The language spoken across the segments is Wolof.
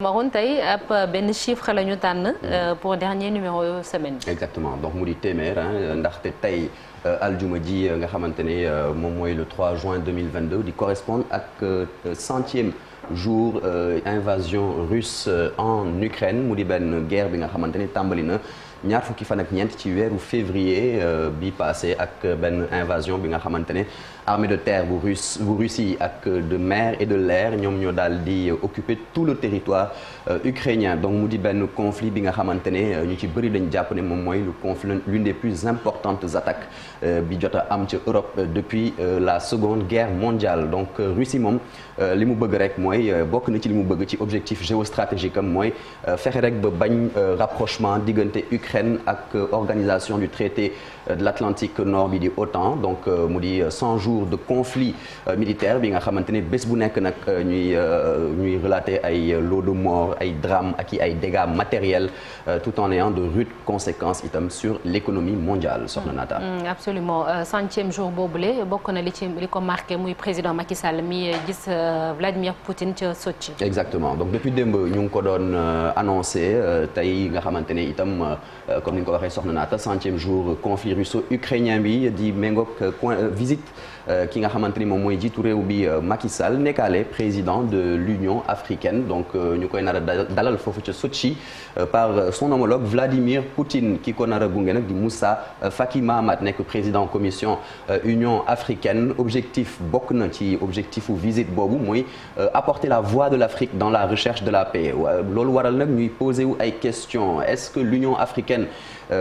Maroon tey ab benn chiffre la ñu tànn pour dernier numéro semaine bi. exactement donc mu di téeméer ndaxte tey aljuma ji nga xamante ne moom mooy le 3 juin 2022 di correspondre ak 100e jour invasion russe en Ukraine mu di benn guerre bi nga xamante ne tàmbali na ñaar fukki fan ak ñeent ci weeru février bi passé ak benn invasion bi nga xamante ne armée de terre bu Russie ak de mer et de l'air ñoom ñoo daal di occuper tout le territoire ukrainien donc mu di benn conflit bi nga xamante ne ñu ci bëri dañ jàpp ne moom mooy le conflit l'une des plus importantes attaques bi jot a am ci Europe depuis la seconde guerre mondiale donc Russie moom li mu bëgg rek mooy bokk na ci li mu bëgg ci objectif géostratégique am mooy fexe rek ba bañ rapprochement diggante Ukraine ak organisation du traité de l'Atlantique Nord bi di OTAN donc mu di 100 jours de conflit militaire bi nga xamante ne bés bu nekk nag ñuy relater ay lot de morts ay drames ak ay dégâts matériels tout en ayant de rudes conséquences itam sur l'économie mondiale soxna Nata. Absolument 100e jour boobule bokk na li ko marqué muy président Macky Sall mi gis Vladimir Poutine ca Sotchi. exactement donc depuis démb ñu ngi ko doon annoncé tey nga xamante ne itam comme ni nga ko waxee soxna Nata 100e jour conflit russo-ukrainien bi di méngoog visite ki nga xamante ni moom mooy jiitu réew bi Macky Sall nekkaale président de l'Union africaine donc ñu koy nar a dalal foofu ca Sotchi par son homologue Vladimir Poutine ki ko nar a gunge nag di Moussa Faki Mahamat nekk président commission Union africaine objectif bokk na ci objectifu visite boobu mooy apporter la voix de l'Afrique dans la recherche de la paix loolu waral nag ñuy poser wu ay questions est-ce que l'Union africaine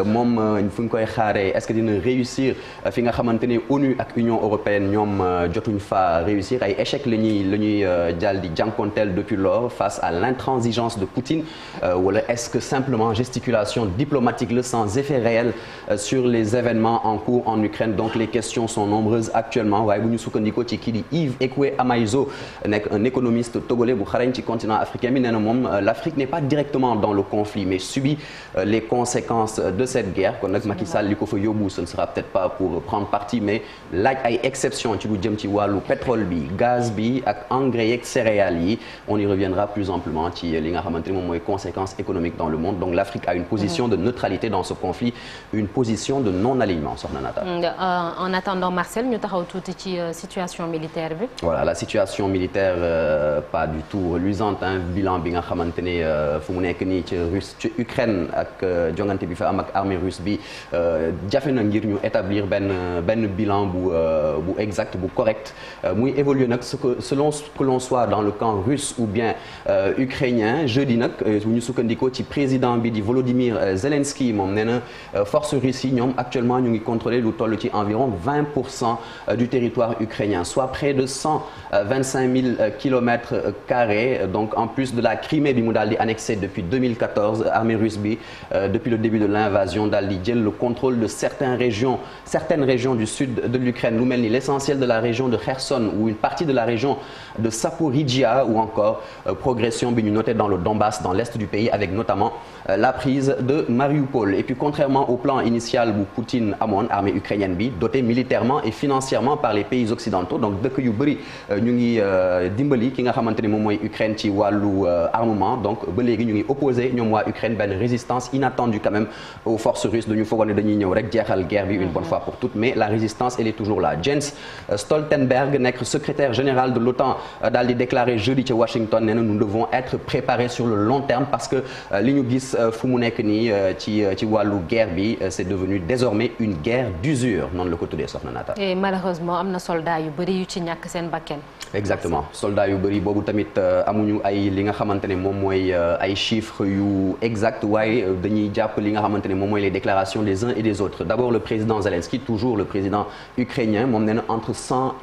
moom fu ñu koy xaaree est-ce que dina réussir fi nga xamante ne ONU ak Union européenne ñoom jotuñ fa réussir ay échec la ñuy jàll di jànkonteel depuis lors face à l'intransigeance de Poutine wala est-ce que simplement gesticulation diplomatique la sans effet réel sur les événements en cours en Ukraine donc les questions sont nombreuses actuellement waaye bu ñu sukkandikoo ci kii di Yves Ekwe Amaizo nekk un économiste togolais bu xarañ ci continent africain bi nee na moom l'Afrique n'est pas directement dans le conflit mais subit les conséquences de cette guerre kon nag Macky Sall li ko fa yóbbu ce ne sera peut-être pas pour prendre parti mais laaj ay exception ci lu jëm ci wàllu pétrole bi gaz bi ak engrais yeeg céréales yi on y reviendra plus amplement ci li nga xamante ni moom mooy conséquences économiques dans le monde donc l'Afrique a une position de neutralité dans ce conflit une position de non-alignement soxna Nata. En attendant Marcel ñu taxaw tuuti ci situation militaire bi. voilà la situation militaire pas du tout reluisante bilan bi nga xamante ne fu mu nekk nii ci Ukraine ak jongante bi fa am ak armée russe bi jafe na ngir ñu établir benn bilan bu exact bu correct muy évoluer nag selon que l'on soit dans le camp russe ou bien ukrainien jeudi nag bu ñu sukkandikoo ci président bi di Volodymyr Zelensky moom nee na force russe yi ñoom actuellement ñu ngi contrôler lu toll ci environ 20% du territoire ukrainien soit près de 125 000 kilomètres carrés donc en plus de la Crimée bi mu daal di annexé depuis 2014 armée russe bi depuis le début de l'invasion daal di jël le contrôle de certaines régions du sud de l'Ukraine lu mel ni l'essentiel de la région de Kherson ou une partie de la région de Zaporijia ou encore progression bi ñu noté dans le Donbass dans l'est du pays avec notamment la prise de Mariupol et puis contrairement au plan initial bu Poutine amoon armée ukrainienne bi dotée militairement et financièrement par les pays occidentaux donc dëkk yu bëri ñu ngi dimbali ki nga xamante ni moom mooy Ukraine ci wàllu armement donc ba léegi ñu ngi opposé ñoom waa Ukraine benn résistance inattendue quand même aux forces russes dañu foogoon ne dañuy ñëw rek jeexal guerre bi une bonne fois pour toutes mais la résistance elle est toujours là Jens Stoltenberg nekk secrétaire général de l'OTAN daal di déclarer jeudi ca Washington nee na nous devons être préparés sur le long terme parce que li ñu gis fu mu nekk nii ci wàllu guerre bi c'est devenu désormais une guerre d'usure noonu la ko tuddee soxna Nata. Et malheureusement am na soldats yu bëri yu ci ñàkk seen bakkan. exactement soldats yu bëri boobu tamit amuñu ay li nga xamante ne moom mooy ay chiffres yu exact waaye dañuy jàpp li nga xamante ne moom mooy les déclarations des uns et des autres d'abord le président Zelensky toujours le président ukrainien moom nee na entre 60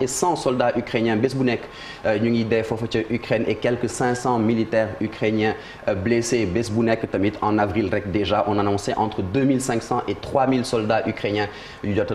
et 100 soldats ukrainiens bés bu nekk ñu ngi dee foofu ca Ukraine et quelques 500 militaires ukrainiens blessés bés bu nekk tamit en avril rek déjà on annonçait entre 2500 et 3000 soldats ukrainiens yu jot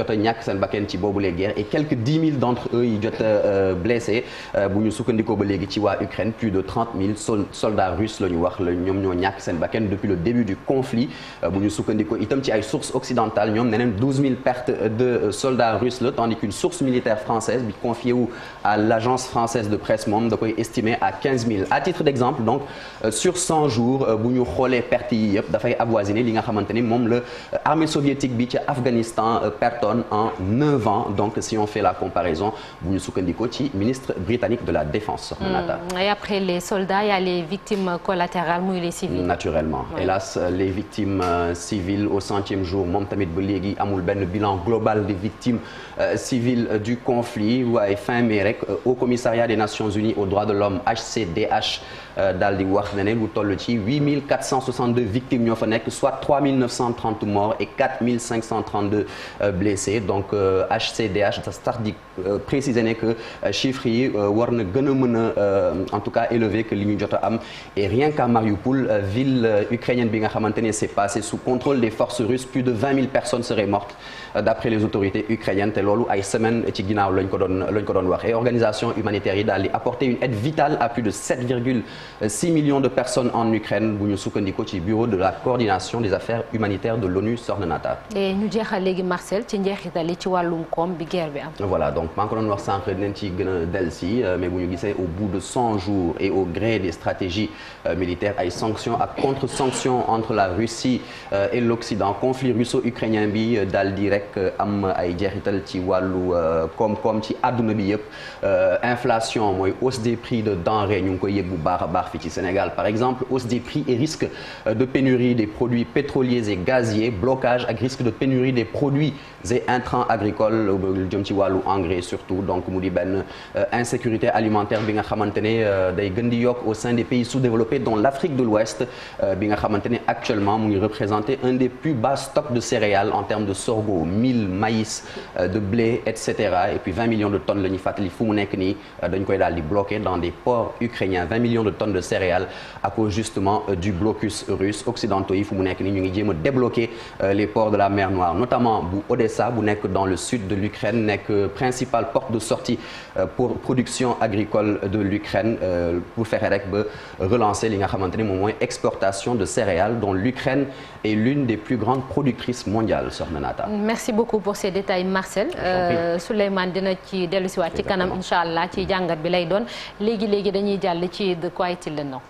a ñàkk seen bakkan ci boobu les guerres et quelques 10 000 d'entre eux yi jot a blessés bu ñu sukkandikoo ba léegi ci waa Ukraine plus de 30 000 soldats russes la ñu wax la ñoom ñoo ñàkk seen bakkan depuis le début du conflit bu ñu sukkandikoo itam ci ay sources occidentales ñoom neneen 12 000 pertes de soldats russes la tandis qu'une source militaire française bi confiée wu à l'agence française de presse moom da koy estimé à 15 000 à titre d'exemple donc sur 100 jours bu ñu xoolee perte yi yëpp dafay avoisiner li nga xamante ni moom la armée soviétique bi ci Afghanistan pertoon en 9 ans donc si on fait la comparaison bu ñu sukkandikoo ci ministre britannique de la défense. Et après les soldats il y a les victimes collatérales muy les civils. Naturellement hélas les victimes civiles au 100e jour moom tamit ba léegi amul benn bilan global des victimes civiles du conflit waaye fin mai rek au commissariat des Nations Unies aux droits de l'homme HCDH daal di wax ne lu toll ci 8462 victimes ñoo fa nekk soit 3930 morts et 4532 blessés donc HCDH sax di préciser ne que chiffres yi war na gën a mën a en tout cas élevé que li ñu jot a am et rien qu'à Mariupol ville ukrainienne bi nga xamante ne c'est passé sous contrôle des forces russes plus de 20 000 personnes seraient mortes d'après les autorités ukrainiennes te loolu ay semaines ci ginnaaw lañ ko doon wax et organisation humanitaire yi daal di apporter une aide vitale à plus de 7,6 millions de personnes en Ukraine bu ñu sukkandikoo ci bureau de la coordination des affaires humanitaires de l'ONU Soxna Nata. et ñu jeexal léegi Marcel ci njeexital yi ci wàllum koom bi guerre bi am. voilà donc maa ngi ko doon wax sànq dinañ ci gën a dellusi mais bu ñu gisee au bout de 100 jours et au gré des stratégies militaires ay sanctions ak contre-sanctions entre la Russie et l'Occident conflit russo-ukrainien bi daal di rek am ay jeexital ci wàllu koom-koom ci àdduna bi yëpp inflation mooy hausse des prix de denrées ñu ngi koy yëg bu baax a baax fii ci Sénégal par exemple hausse des prix et risque de pénurie des produits pétroliers et gaziers blocage ak risque de pénurie des produits et intrants agricoles jëm ci wàllu engrais surtout donc mu di benn insécurité alimentaire bi nga xamante ne day gën di yokk au sein des pays sous-développés dont l'Afrique de l'Ouest bi nga xamante ne actuellement mu ngi représenter un des plus bas stocks de céréales en termes de sorgho mil maïs de blé et cetera et puis 20 millions de tonnes la ñuy fàttali fu mu nekk nii dañ koy daal di bloquer dans des ports ukrainiens 20 millions de tonnes de céréales à cause justement du blocus russe occidentaux yi fu mu nekk nii ñu ngi jéem a débloquer les ports de la mer Noire notamment bu Odessa bu nekk dans le sud de l'Ukraine nekk principale porte de sortie pour production agricole de l'Ukraine pour fexe rek ba relancer li nga xamante ne moom mooy exportation de céréales dont l'Ukraine est l'une des plus grandes productrices mondiales Soxna Nata. Merci beaucoup pour ces détails Marcel. Souleymane dina ci dellusiwaat ci kanam incha allah ci jàngat bi lay doon léegi dañuy jàll ci de quoi est-il le nom.